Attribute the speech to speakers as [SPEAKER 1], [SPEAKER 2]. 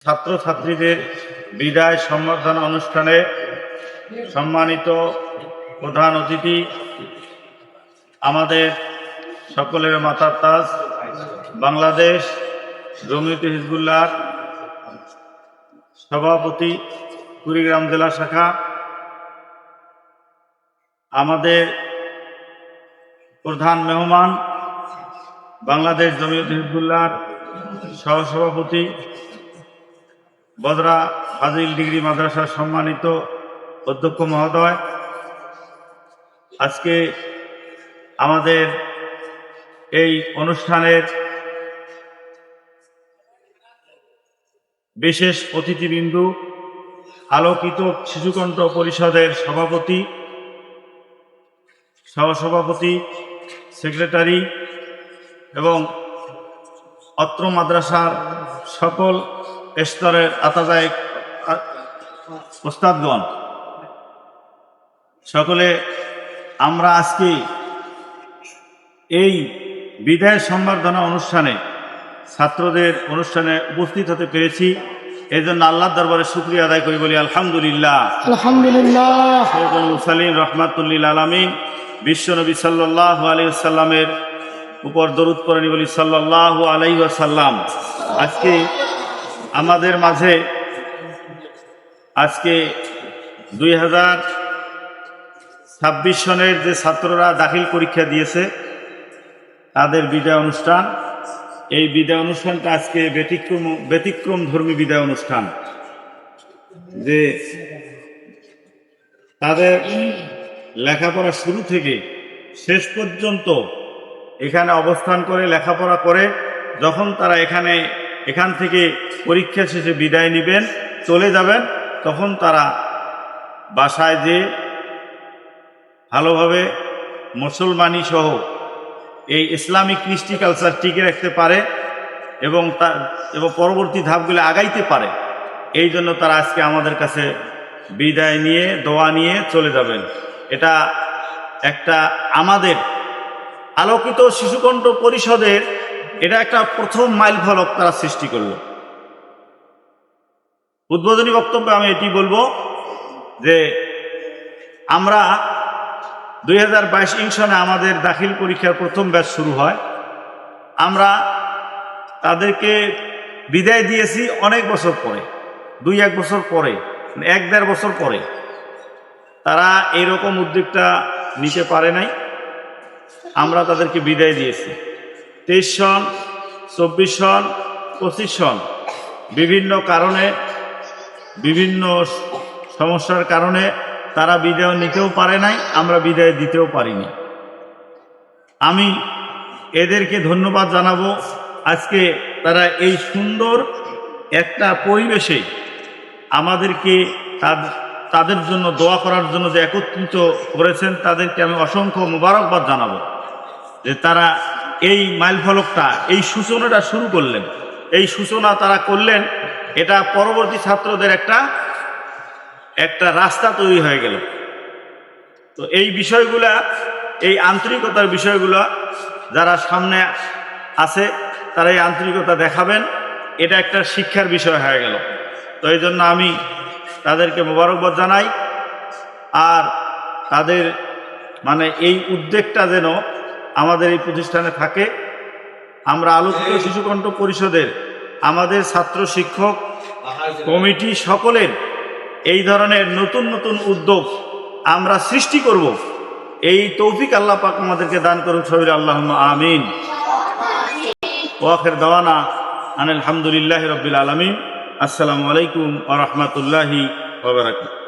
[SPEAKER 1] ছাত্রছাত্রীদের বিদায় সম্বর্ধনা অনুষ্ঠানে সম্মানিত প্রধান অতিথি আমাদের সকলের মাথার তাজ বাংলাদেশ জমিয়তে হিজবুল্লাহ সভাপতি কুড়িগ্রাম জেলা শাখা, আমাদের প্রধান মেহমান বাংলাদেশ জমিয়তে হিজবুল্লাহ সহসভাপতি বদরা ফাজিল ডিগ্রি মাদ্রাসার সম্মানিত অধ্যক্ষ মহোদয়, আজকে আমাদের এই অনুষ্ঠানের বিশেষ অতিথিবৃন্দ, আলোকিত শিশুকণ্ঠ পরিষদের সভাপতি, সহসভাপতি, সেক্রেটারি এবং অত্র মাদ্রাসার সকল স্তরের আতাজায়ক ওস্তাদগণ, সকলে আমরা আজকে এই বিদায় সম্বর্ধনা অনুষ্ঠানে ছাত্রদের অনুষ্ঠানে উপস্থিত হতে পেরেছি। এই জন্য আল্লাহর দরবারে শুকরিয়া আদায় করি, বলি আলহামদুলিল্লাহ।
[SPEAKER 2] আলহামদুলিল্লাহ।
[SPEAKER 1] সৈয়দুল মুরসালিন রহমাতুল্লিল আলামিন বিশ্বনবী সাল্লাল্লাহু আলাইহি ওয়াসাল্লামের উপর দরুদ পড়ি, বলি সাল্লাল্লাহু আলাইহি ওয়াসাল্লাম। আজকে আমাদের মাঝে 2026 সনের যে ছাত্ররা দাখিল পরীক্ষা দিয়েছে তাদের বিদায় অনুষ্ঠান। এই বিদায় অনুষ্ঠানটা আজকে ব্যতিক্রম ধর্মী বিদায় অনুষ্ঠান, যে তাদের লেখাপড়া শুরু থেকে শেষ পর্যন্ত এখানে অবস্থান করে লেখাপড়া করে যখন তারা এখান থেকে পরীক্ষা শেষে বিদায় নেবেন, চলে যাবেন, তখন তারা বাসায় যে ভালোভাবে মুসলমানি সহ এই ইসলামিক কৃষ্টি কালচার টিকে রাখতে পারে এবং পরবর্তী ধাপগুলো আগাইতে পারে। এই জন্য তারা আজকে আমাদের কাছে বিদায় নিয়ে দোয়া নিয়ে চলে যাবেন। এটা একটা আমাদের আলোকিত শিশুকণ্ঠ পরিষদের এটা একটা প্রথম মাইল ফলক তারা সৃষ্টি করল। উদ্বোধনী বক্তব্যে আমি এটি বলবো যে আমরা 2022 সনে আমাদের দাখিল পরীক্ষার প্রথম ব্যাচ শুরু হয়। আমরা তাদেরকে বিদায় দিয়েছি অনেক বছর পরে, 2-1 বছর পরে, 1-1.5 বছর পরে। তারা এইরকম উদ্যোগটা নিতে পারে নাই, আমরা তাদেরকে বিদায় দিয়েছি। 23 সন, 24 সন, 25 সন বিভিন্ন কারণে, বিভিন্ন সমস্যার কারণে তারা বিদায় নিতেও পারে নাই, আমরা বিদায় দিতেও পারিনি। আমি এদেরকে ধন্যবাদ জানাবো। আজকে তারা এই সুন্দর একটা পরিবেশে আমাদেরকে তাদের জন্য দোয়া করার জন্য যে একত্রিত করেছেন, তাদেরকে আমি অসংখ্য মোবারকবাদ জানাবো যে তারা এই মাইলফলকটা, এই সূচনাটা শুরু করলেন। এই সূচনা তারা করলেন, এটা পরবর্তী ছাত্রদের একটা রাস্তা তৈরি হয়ে গেল। তো এই বিষয়গুলা, এই আন্তরিকতার বিষয়গুলো যারা সামনে আছে তারা এই আন্তরিকতা দেখাবেন, এটা একটা শিক্ষার বিষয় হয়ে গেল। তো এই জন্য আমি তাদেরকে মোবারকবাদ জানাই। আর তাদের এই উদ্যোগটা যেন আমাদের এই প্রতিষ্ঠানে থাকে। আমরা আলোকিত শিশুকণ্ঠ পরিষদের আমাদের ছাত্র শিক্ষক কমিটি সকলের এই ধরনের নতুন নতুন উদ্যোগ আমরা সৃষ্টি করব, এই তৌফিক আল্লাহ পাক আমাদেরকে দান করুন। সবাই আল্লাহুম্মা আমিন। ওয়া আখির দাওয়ানা আনিল হামদুলিল্লাহি রাব্বিল আলামিন। আসসালামু আলাইকুম ওয়া রাহমাতুল্লাহি ওয়া বারাকাতুহু।